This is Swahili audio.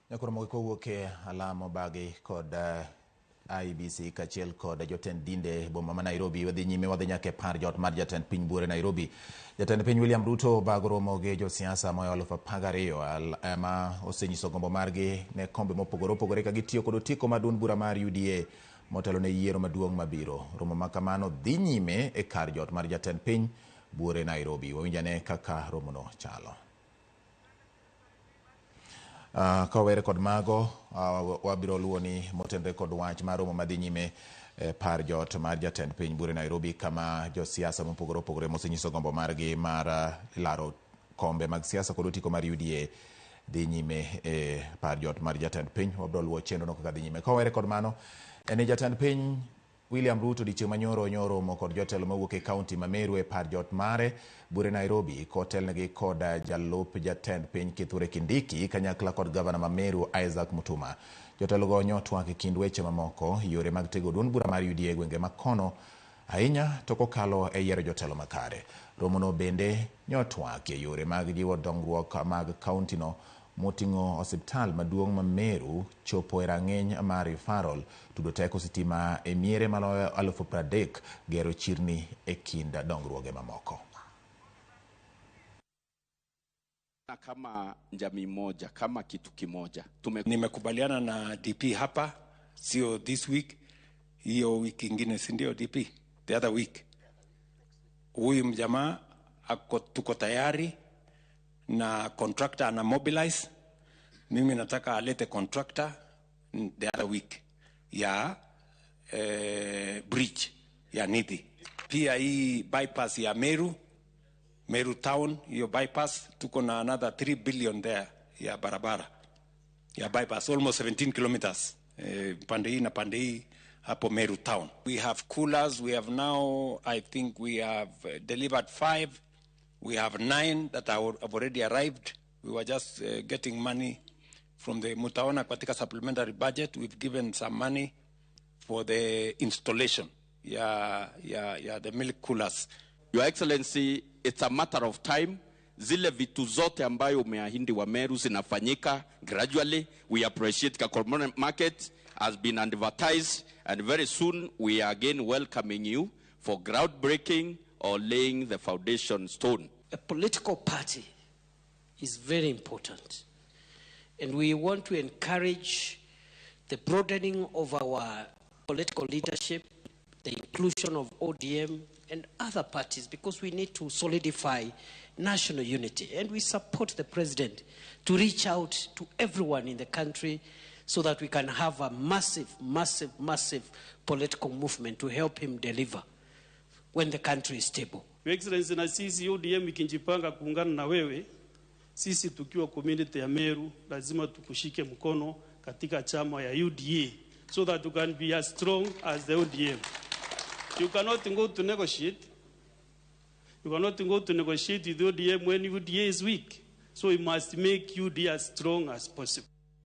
Ramogi kowuoke alamo bagi kod IBC kachiel kod jotend dinde boma ma Nairobi wadhi nyime wadhi nyaka par jot mar jatend piny buore Nairobi. Jatend piny William Ruto bago romo gi josiasa moyo 12,000 ma osenyiso gombo margi ne kombe mopogore opogore ka gitiyo kod otiko maduond bura mar UDA motelo ne yiero maduong' mabiro. Romo makamano dhi nyime e kar jot mar jatend piny buore Nairobi. Wawinjane kaka romono chalo. Kawere kod mago wabiro luoni motende kod wach mar romo madhi nyime par jot mar jatend piny buore Nairobi kama josiasa mopogore opogore mosenyiso gombo margi mar laro kombe mag siasa kod otiko mar UDA dhi nyime par jot mar jatend piny. Wabiro luo chenro no kaka dhi nyime. Kawere kod mano ene jatend piny William Ruto dichieng' manyoro kod jotelo mawuok e kaunti ma Meru e par jot mare buore Nairobi kotelnegi kod jalup jatend piny Kithure Kindiki kanyakla kod gavana ma Meru Isaac Mutuma. Jotelo go nyotwak e kind weche mamoko yore mag tego duond bura mar UDA gwenge makono ahinya to kokalo e yiero jotelo makare. Romono bende nyotwak e yore mag jiwo dongruok mag kaunti no moting'o osiptal maduong' ma Meru chopo e rang'iny mar referral, tudo teko sitima e miere maloyo 30,000, gero chirni e kind dongruoge mamoko. Kama jamii moja, kama kitu kimoja. Nimekubaliana na DP hapa, sio this week, hiyo wiki ingine si ndio DP, the other week. Huyu mjamaa tuko tayari na contractor ana mobilize. Mimi nataka alete contractor the other week ya bridge ya Nithi. Pia hii bypass ya Meru town, hiyo bypass tuko na another 3 billion there ya barabara ya bypass, almost 17 kilometers pande hii na pande hii hapo Meru town. We have coolers, we have now, I think we have delivered 5. We have 9 that have already arrived. We were just getting money from the Mutaona katika supplementary budget. We've given some money for the installation, the milk coolers. Your Excellency, it's a matter of time. Zile vitu zote ambayo umeahidi wa Meru zinafanyika gradually. We appreciate the market has been advertised, and very soon we are again welcoming you for groundbreaking or laying the foundation stone. A political party is very important, and we want to encourage the broadening of our political leadership, the inclusion of ODM and other parties, because we need to solidify national unity. And we support the president to reach out to everyone in the country so that we can have a massive political movement to help him deliver when the country is stable. Your Excellency, na sisi ODM ikinjipanga kuungana na wewe, sisi tukiwa community ya Meru lazima tukushike mkono katika chama ya UDA so that you can be as strong as the ODM. You cannot go to negotiate. You cannot go to negotiate with the ODM when UDA is weak. So we must make UDA as strong as possible.